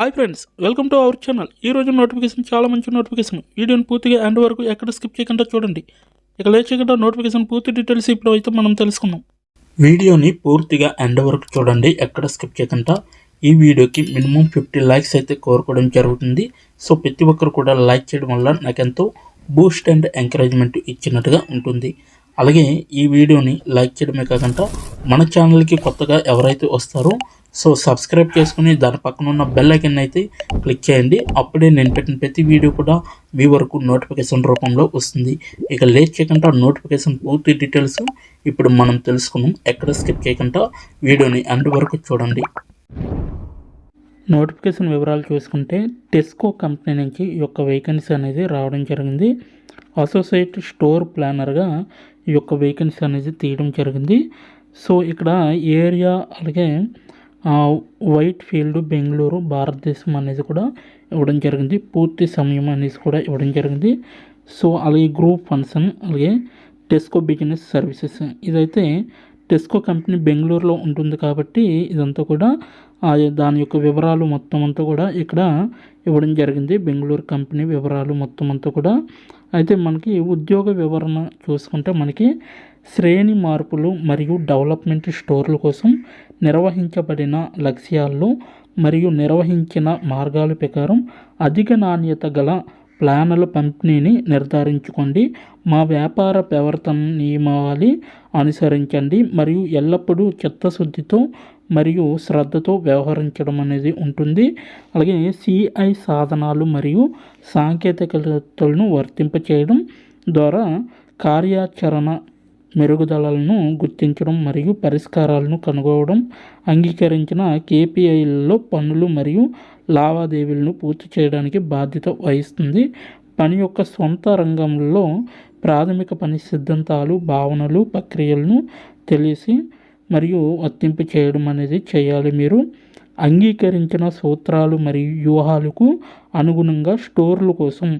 Hi friends, welcome to our channel. ఈ రోజు notification చాలా మంచి నోటిఫికేషన్. వీడియోని పూర్తిగా ఎండ్ వరకు ఎక్కడ స్కిప్ చేయకుండా చూడండి. ఇక లేట్ చేయకుండా నోటిఫికేషన్ పూర్తి డీటెయిల్స్ ఇప్పుడు అయితే మనం తెలుసుకుందాం. వీడియోని పూర్తిగా ఎండ్ వరకు చూడండి, ఎక్కడ స్కిప్ చేయకుండా. ఈ వీడియోకి మినిమం 50 లైక్స్ అయితే కోరుకోవడం జరుగుతుంది. సో ప్రతి ఒక్కరు కూడా లైక్ చేయడం వల్ల నాకెంతో బూస్ట్ అండ్ ఎంకరేజ్మెంట్ ఇచ్చినట్టుగా ఉంటుంది. అలాగే ఈ వీడియోని లైక్ చేయడమే కాకుండా మన ఛానల్కి కొత్తగా ఎవరైతే వస్తారో సో సబ్స్క్రైబ్ చేసుకుని దాని పక్కన ఉన్న బెల్ ఐకన్ అయితే క్లిక్ చేయండి. అప్పుడే నేను పెట్టిన ప్రతి వీడియో కూడా మీ వరకు నోటిఫికేషన్ రూపంలో వస్తుంది. ఇక లేట్ చేయకుండా నోటిఫికేషన్ పూర్తి డీటెయిల్స్ ఇప్పుడు మనం తెలుసుకున్నాం. ఎక్కడ స్కిప్ చేయకుండా వీడియోని ఎండ్ వరకు చూడండి. నోటిఫికేషన్ వివరాలు చూసుకుంటే టెస్కో కంపెనీ నుంచి ఈ యొక్క వేకెన్సీ అనేది రావడం జరిగింది. అసోసియేట్ స్టోర్ ప్లానర్గా ఈ యొక్క వేకెన్సీ అనేది తీయడం జరిగింది. సో ఇక్కడ ఏరియా అలాగే వైట్ ఫీల్డ్ బెంగళూరు భారతదేశం అనేది కూడా ఇవ్వడం జరిగింది. పూర్తి సమయం అనేసి కూడా ఇవ్వడం జరిగింది. సో అలాగే గ్రూప్ ఫంక్షన్ అలాగే టెస్కో బిజినెస్ సర్వీసెస్ ఇదైతే టెస్కో కంపెనీ బెంగళూరులో ఉంటుంది కాబట్టి ఇదంతా కూడా దాని యొక్క వివరాలు మొత్తం అంతా కూడా ఇక్కడ ఇవ్వడం జరిగింది. బెంగళూరు కంపెనీ వివరాలు మొత్తం అంతా కూడా. అయితే మనకి ఉద్యోగ వివరణ చూసుకుంటే మనకి శ్రేణి మార్పులు మరియు డెవలప్మెంట్ స్టోర్ల కోసం నిర్వహించబడిన లక్ష్యాల్లో మరియు నిర్వహించిన మార్గాల ప్రకారం అధిక నాణ్యత గల ప్లానుల పంపిణీని నిర్ధారించుకోండి. మా వ్యాపార ప్రవర్తన నియమావళి అనుసరించండి మరియు ఎల్లప్పుడూ చిత్తశుద్ధితో మరియు శ్రద్ధతో వ్యవహరించడం అనేది ఉంటుంది. అలాగే సిఐ సాధనాలు మరియు సాంకేతికతలను వర్తింపచేయడం ద్వారా కార్యాచరణ మెరుగుదలలను గుర్తించడం మరియు పరిష్కారాలను కనుగొనడం, అంగీకరించిన కేపీఐలలో పనులు మరియు లావాదేవీలను పూర్తి చేయడానికి బాధ్యత వహిస్తుంది. పని యొక్క సొంత రంగంలో ప్రాథమిక పని సిద్ధాంతాలు, భావనలు, ప్రక్రియలను తెలిసి మరియు వర్తింపు చేయడం అనేది చేయాలి. మీరు అంగీకరించిన సూత్రాలు మరియు వ్యూహాలకు అనుగుణంగా స్టోర్ల కోసం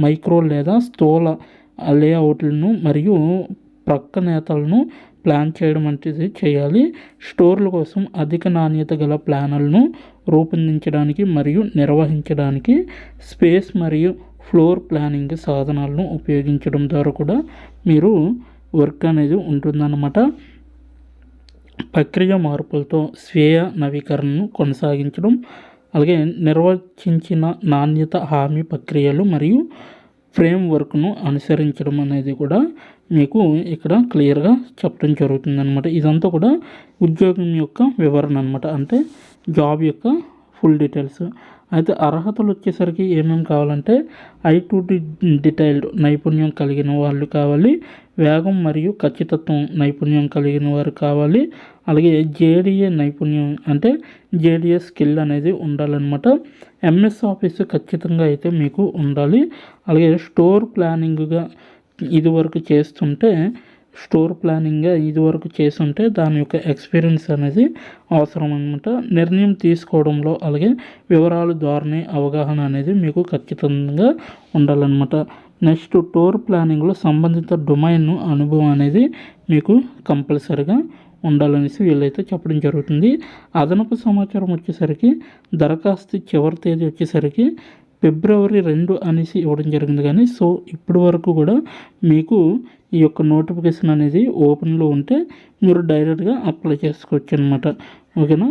మైక్రో లేదా స్థూల లేఅవుట్లను మరియు ప్రక్కనేతలను ప్లాన్ చేయడం అనేది చేయాలి. స్టోర్ల కోసం అధిక నాణ్యత గల ప్లాన్లను రూపొందించడానికి మరియు నిర్వహించడానికి స్పేస్ మరియు ఫ్లోర్ ప్లానింగ్ సాధనాలను ఉపయోగించడం ద్వారా కూడా మీరు వర్క్ అనేది ఉంటుందన్నమాట. ప్రక్రియ మార్పులతో స్వీయ నవీకరణను కొనసాగించడం, అలాగే నిర్వచించిన నాణ్యత హామీ ప్రక్రియలు మరియు ఫ్రేమ్వర్క్ను అనుసరించడం అనేది కూడా మీకు ఇక్కడ క్లియర్గా చెప్పడం జరుగుతుంది అనమాట. ఇదంతా కూడా ఉద్యోగం యొక్క వివరణ అనమాట, అంటే జాబ్ యొక్క ఫుల్ డీటెయిల్స్. అయితే అర్హతలు వచ్చేసరికి ఏమేమి కావాలంటే I2D డీటెయిల్డ్ నైపుణ్యం కలిగిన వాళ్ళు కావాలి, వేగం మరియు ఖచ్చితత్వం నైపుణ్యం కలిగిన వారు కావాలి, అలాగే JDA నైపుణ్యం అంటే JDA స్కిల్ అనేది ఉండాలన్నమాట. MS ఆఫీస్ ఖచ్చితంగా అయితే మీకు ఉండాలి. అలాగే స్టోర్ ప్లానింగ్గా ఇదివరకు చేస్తుంటే దాని యొక్క ఎక్స్పీరియన్స్ అనేది అవసరం అనమాట. నిర్ణయం తీసుకోవడంలో అలాగే వివరాల ద్వారానే అవగాహన అనేది మీకు ఖచ్చితంగా ఉండాలన్నమాట. నెక్స్ట్ టూర్ ప్లానింగ్లో సంబంధిత డొమైన్ అనుభవం అనేది మీకు కంపల్సరీగా ఉండాలనేసి వీళ్ళైతే చెప్పడం జరుగుతుంది. అదనపు సమాచారం వచ్చేసరికి దరఖాస్తు చివరి తేదీ వచ్చేసరికి February 2 అనేసి ఇవ్వడం జరిగింది. కానీ సో ఇప్పటి వరకు కూడా మీకు ఈ యొక్క నోటిఫికేషన్ అనేది ఓపెన్లో ఉంటే మీరు డైరెక్ట్గా అప్లై చేసుకోవచ్చు అనమాట. ఓకేనా.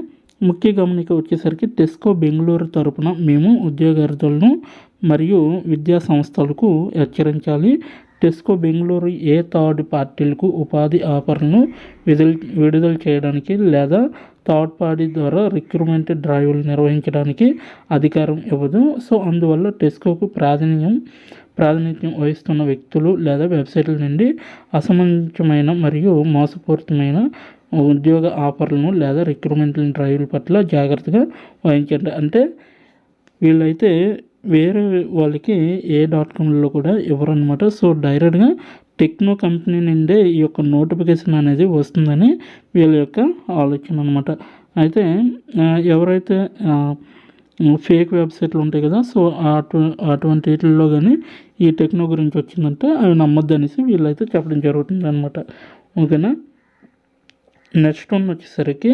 ముఖ్య గమనిక వచ్చేసరికి టెస్కో బెంగళూరు తరపున మేము ఉద్యోగార్థులను మరియు విద్యా సంస్థలకు హెచ్చరించాలి. టెస్కో బెంగళూరు ఏ థర్డ్ పార్టీలకు ఉపాధి ఆఫర్లను విడుదల చేయడానికి లేదా థర్డ్ పార్టీ ద్వారా రిక్రూట్మెంట్ డ్రైవ్లు నిర్వహించడానికి అధికారం ఇవ్వదు. సో అందువల్ల టెస్కోకు ప్రాతినిధ్యం వహిస్తున్న వ్యక్తులు లేదా వెబ్సైట్ల నుండి అసమంజసమైన మరియు మోసపూరితమైన ఉద్యోగ ఆఫర్లను లేదా రిక్రూట్మెంట్ డ్రైవ్ల పట్ల జాగ్రత్తగా వహించండి. అంటే వీళ్ళైతే వేరే వాళ్ళకి ఏ.comలో కూడా ఇవ్వరనమాట. సో డైరెక్ట్గా టెక్నో కంపెనీ నుండే ఈ యొక్క నోటిఫికేషన్ అనేది వస్తుందని వీళ్ళ యొక్క ఆలోచన అనమాట. అయితే ఎవరైతే ఫేక్ వెబ్సైట్లు ఉంటాయి కదా, సో అటువంటి వీటిల్లో కానీ ఈ టెక్నో గురించి వచ్చిందంటే అవి నమ్మొద్దు అనేసి వీళ్ళైతే చెప్పడం జరుగుతుంది అనమాట. ఓకేనా. నెక్స్ట్ వన్ వచ్చేసరికి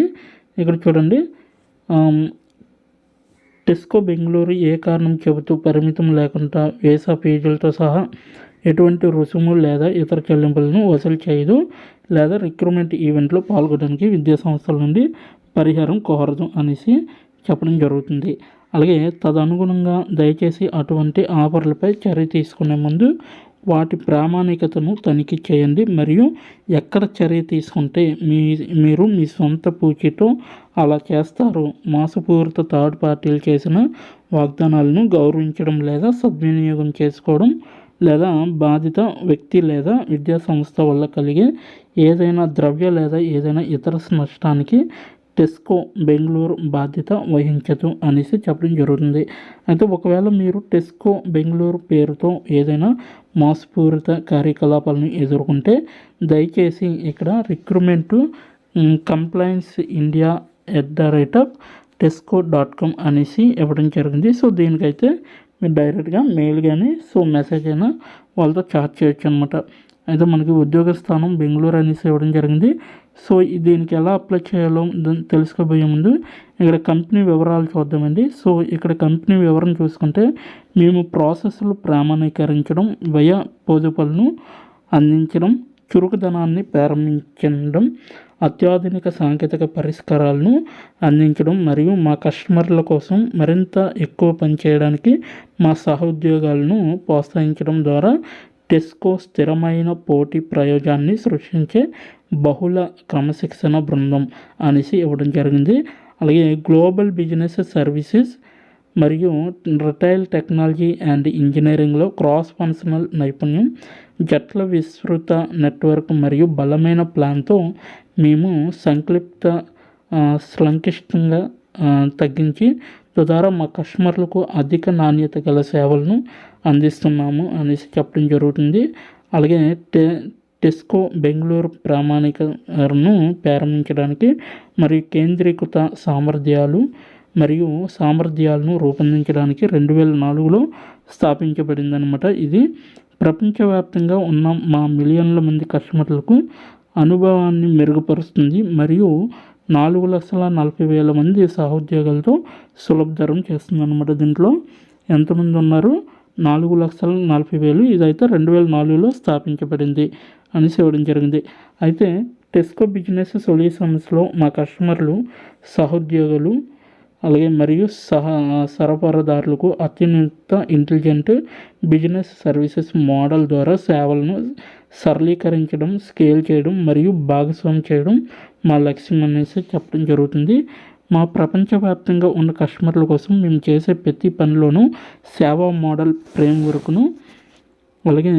ఇక్కడ చూడండి, టెస్కో బెంగళూరు ఏ కారణం చెబుతూ పరిమితం లేకుండా వీసా ఫీజులతో సహా ఎటువంటి రుసుము లేదా ఇతర చెల్లింపులను వసూలు చేయదు లేదా రిక్రూట్మెంట్ ఈవెంట్లో పాల్గొనడానికి విద్యా సంస్థల నుండి పరిహారం కోరదు అనేసి చెప్పడం జరుగుతుంది. అలాగే తదనుగుణంగా దయచేసి అటువంటి ఆఫర్లపై చర్య తీసుకునే ముందు వాటి ప్రామాణికతను తనిఖీ చేయండి మరియు ఎక్కడ చర్య తీసుకుంటే మీరు మీ సొంత పూచీతో అలా చేస్తారు. మోసపూరిత థర్డ్ పార్టీలు చేసిన వాగ్దానాలను గౌరవించడం లేదా సద్వినియోగం చేసుకోవడం లేదా బాధిత వ్యక్తి లేదా విద్యా సంస్థ వల్ల కలిగే ఏదైనా ద్రవ్య లేదా ఏదైనా ఇతర నష్టానికి టెస్కో బెంగళూరు బాధ్యత వహించదు అనేసి చెప్పడం జరుగుతుంది. అయితే ఒకవేళ మీరు టెస్కో బెంగళూరు పేరుతో ఏదైనా మోసపూరిత కార్యకలాపాలను ఎదుర్కొంటే దయచేసి ఇక్కడ రిక్రూట్మెంట్ కంప్లైంట్స్ ఇండియా @tesco.com అనేసి ఇవ్వడం జరిగింది. సో దీనికైతే మీరు డైరెక్ట్గా మెయిల్ కానీ మెసేజ్ అయినా వాళ్ళతో చాట్ చేయొచ్చు అనమాట. అయితే మనకి ఉద్యోగ స్థానం బెంగళూరు అనేసి ఇవ్వడం జరిగింది. సో దీనికి ఎలా అప్లై చేయాలో తెలుసుకోబోయే ముందు ఇక్కడ కంపెనీ వివరాలు చూద్దామండి. సో ఇక్కడ కంపెనీ వివరణ చూసుకుంటే మేము ప్రాసెస్లు ప్రామాణీకరించడం, వ్యయ పొదుపులను అందించడం, చురుకుదనాన్ని ప్రారంభించడం, అత్యాధునిక సాంకేతిక పరిష్కారాలను అందించడం మరియు మా కస్టమర్ల కోసం మరింత ఎక్కువ పనిచేయడానికి మా సహోద్యోగాలను ప్రోత్సహించడం ద్వారా టెస్కో స్థిరమైన పోటీ ప్రయోజనాన్ని సృష్టించే బహుళ క్రమశిక్షణ బృందం అనేసి ఇవ్వడం జరిగింది. అలాగే గ్లోబల్ బిజినెస్ సర్వీసెస్ మరియు రిటైల్ టెక్నాలజీ అండ్ ఇంజనీరింగ్లో క్రాస్ ఫంక్షనల్ నైపుణ్యం, జట్ల విస్తృత నెట్వర్క్ మరియు బలమైన ప్లాన్తో మేము సంక్లిష్టంగా తగ్గించి తద్వారా మా కస్టమర్లకు అధిక నాణ్యత గల సేవలను అందిస్తున్నాము అనేసి చెప్పడం జరుగుతుంది. అలాగే టెస్కో బెంగళూరు ప్రామాణికరణను ప్రారంభించడానికి మరియు కేంద్రీకృత సామర్థ్యాలను రూపొందించడానికి 2004లో స్థాపించబడిందనమాట. ఇది ప్రపంచవ్యాప్తంగా ఉన్న మా మిలియన్ల మంది కస్టమర్లకు అనుభవాన్ని మెరుగుపరుస్తుంది మరియు 4,40,000 మంది సహోద్యోగులతో సులభతరం చేస్తుంది అనమాట. దీంట్లో ఎంతమంది ఉన్నారు? 4,40,000. ఇదైతే 2004లో స్థాపించబడింది అనేసి ఇవ్వడం జరిగింది. అయితే టెస్కో బిజినెస్ సొల్యూషన్స్లో మా కస్టమర్లు, సహోద్యోగులు అలాగే మరియు సరఫరాదారులకు అత్యున్నత ఇంటెలిజెంట్ బిజినెస్ సర్వీసెస్ మోడల్ ద్వారా సేవలను సరళీకరించడం, స్కేల్ చేయడం మరియు భాగస్వామ్యం చేయడం మా లక్ష్యం అనేసి చెప్పడం జరుగుతుంది. మా ప్రపంచవ్యాప్తంగా ఉన్న కస్టమర్ల కోసం మేము చేసే ప్రతి పనిలోనూ సేవా మోడల్ ఫ్రేమ్వర్క్ను అలాగే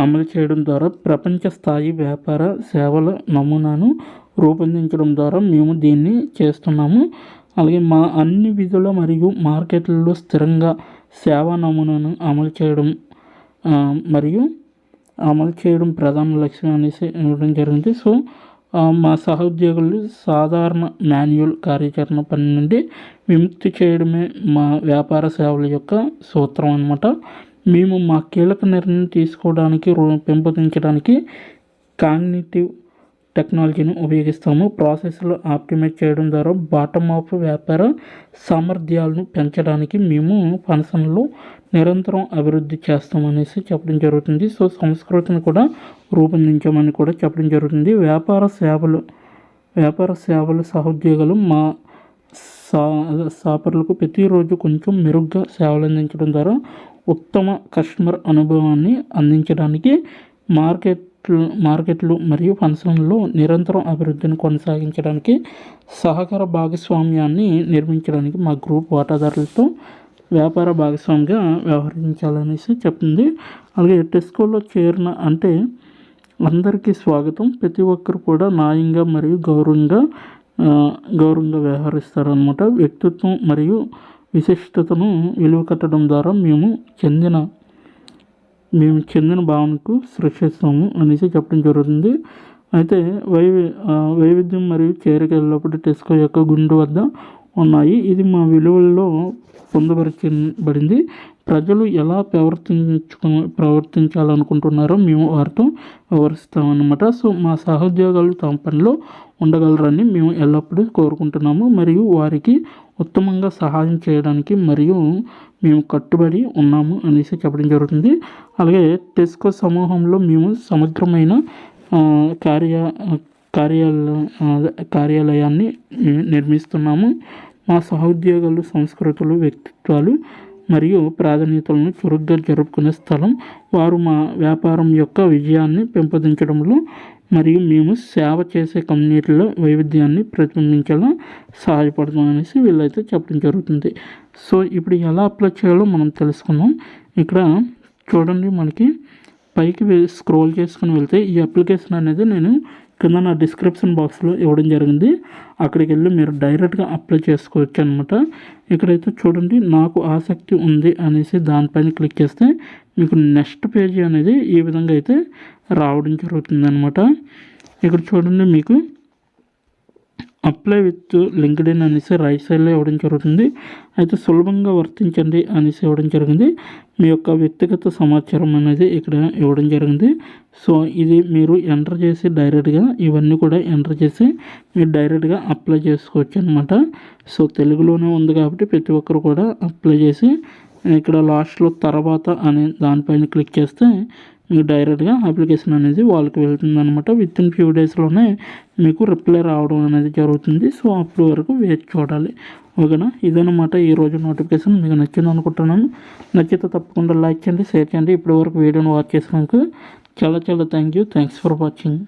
అమలు చేయడం ద్వారా ప్రపంచ స్థాయి వ్యాపార సేవల నమూనాను రూపొందించడం ద్వారా మేము దీన్ని చేస్తున్నాము. అలాగే మా అన్ని విధుల మరియు మార్కెట్లలో స్థిరంగా సేవా నమూనాను అమలు చేయడం ప్రధాన లక్ష్యం అనేసి ఇవ్వడం జరిగింది. సో మా సహోద్యోగులు సాధారణ మాన్యువల్ కార్యాచరణ పని నుండి విముక్తి చేయడమే మా వ్యాపార సేవల యొక్క సూత్రం అన్నమాట. మేము మా కీలక నిర్ణయం తీసుకోవడానికి పెంపొందించడానికి కాగ్నిటివ్ టెక్నాలజీని ఉపయోగిస్తాము. ప్రాసెస్లు ఆప్టిమైజ్ చేయడం ద్వారా బాటమ్ అప్ వ్యాపార సామర్థ్యాలను పెంచడానికి మేము ఫంక్షన్లో నిరంతరం అభివృద్ధి చేస్తామనేసి చెప్పడం జరుగుతుంది. సో సంస్కృతిని కూడా రూపొందించామని కూడా చెప్పడం జరుగుతుంది. వ్యాపార సేవలు సహోద్యోగులు మా షాపర్లకు ప్రతిరోజు కొంచెం మెరుగ్గా సేవలు అందించడం ద్వారా ఉత్తమ కస్టమర్ అనుభవాన్ని అందించడానికి మార్కెట్లు మరియు ఫంక్షన్లలో నిరంతరం అభివృద్ధిని కొనసాగించడానికి సహకార భాగస్వామ్యాన్ని నిర్మించడానికి మా గ్రూప్ వాటాదారులతో వ్యాపార భాగస్వామిగా వ్యవహరించాలనేసి చెప్తుంది. అలాగే టెస్కోలో చేరిన అంటే అందరికీ స్వాగతం. ప్రతి ఒక్కరు కూడా న్యాయంగా మరియు గౌరవంగా వ్యవహరిస్తారనమాట. వ్యక్తిత్వం మరియు విశిష్టతను విలువ కట్టడం ద్వారా మేము చెందిన భావనకు సృష్టిస్తాము అనేసి చెప్పడం జరుగుతుంది. అయితే వైవిధ్యం మరియు చేరిక ఎల్లప్పుడూ టెస్కో యొక్క గుండె వద్ద ఉన్నాయి. ఇది మా విలువల్లో పొందుపరచబడింది ప్రజలు ఎలా ప్రవర్తించాలనుకుంటున్నారో మేము వారితో వివరిస్తామన్నమాట. సో మా సహోద్యోగులు తమ పనిలో ఉండగలరని మేము ఎల్లప్పుడూ కోరుకుంటున్నాము మరియు వారికి ఉత్తమంగా సహాయం చేయడానికి మరియు మేము కట్టుబడి ఉన్నాము అనేసి చెప్పడం జరుగుతుంది. అలాగే టెస్కో సమూహంలో మేము సమగ్రమైన కార్యాలయాన్ని నిర్మిస్తున్నాము. మా సహోద్యోగులు సంస్కృతులు, వ్యక్తిత్వాలు మరియు ప్రాధాన్యతలను చురుగ్గా జరుపుకునే స్థలం. వారు మా వ్యాపారం యొక్క విజయాన్ని పెంపొందించడంలో మరియు మేము సేవ చేసే కమ్యూనిటీలో వైవిధ్యాన్ని ప్రతిబింబించేలా సహాయపడతాం అనేసి వీళ్ళైతే చెప్పడం జరుగుతుంది. సో ఇప్పుడు ఎలా అప్లై చేయాలో మనం తెలుసుకుందాం. ఇక్కడ చూడండి, మనకి పైకి స్క్రోల్ చేసుకుని వెళ్తే ఈ అప్లికేషన్ అనేది నేను కింద నా డిస్క్రిప్షన్ బాక్స్లో ఇవ్వడం జరిగింది. అక్కడికి వెళ్ళి మీరు డైరెక్ట్గా అప్లై చేసుకోవచ్చు అనమాట. ఇక్కడైతే చూడండి, నాకు ఆసక్తి ఉంది అనేసి దానిపైన క్లిక్ చేస్తే మీకు నెక్స్ట్ పేజీ అనేది ఈ విధంగా అయితే రావడం జరుగుతుంది అనమాట. ఇక్కడ చూడండి, మీకు అప్లై విత్ లింక్డ్ఇన్ అనేసి రైట్ సైడ్లో ఇవ్వడం జరుగుతుంది. అయితే సులభంగా వర్తించండి అనేసి ఇవ్వడం జరిగింది. మీ యొక్క వ్యక్తిగత సమాచారం అనేది ఇక్కడ ఇవ్వడం జరిగింది. సో ఇది మీరు ఎంటర్ చేసి డైరెక్ట్గా ఇవన్నీ కూడా ఎంటర్ చేసి మీరు డైరెక్ట్గా అప్లై చేసుకోవచ్చు అనమాట. సో తెలుగులోనే ఉంది కాబట్టి ప్రతి ఒక్కరు కూడా అప్లై చేసి ఇక్కడ లాస్ట్లో తర్వాత అనే దానిపైన క్లిక్ చేస్తే మీకు డైరెక్ట్గా అప్లికేషన్ అనేది వాళ్ళకి వెళ్తుంది అనమాట. విత్ ఇన్ ఫ్యూ డేస్లోనే మీకు రిప్లై రావడం అనేది జరుగుతుంది. సో అప్పటి వరకు వేచి చూడాలి. ఓకేనా, ఇదనమాట ఈరోజు నోటిఫికేషన్. మీకు నచ్చింది అనుకుంటున్నాను. నచ్చితే తప్పకుండా లైక్ చేయండి, షేర్ చేయండి. ఇప్పటి వరకు వీడియోని వాచ్ చేసినందుకు చాలా థ్యాంక్స్ ఫర్ వాచింగ్.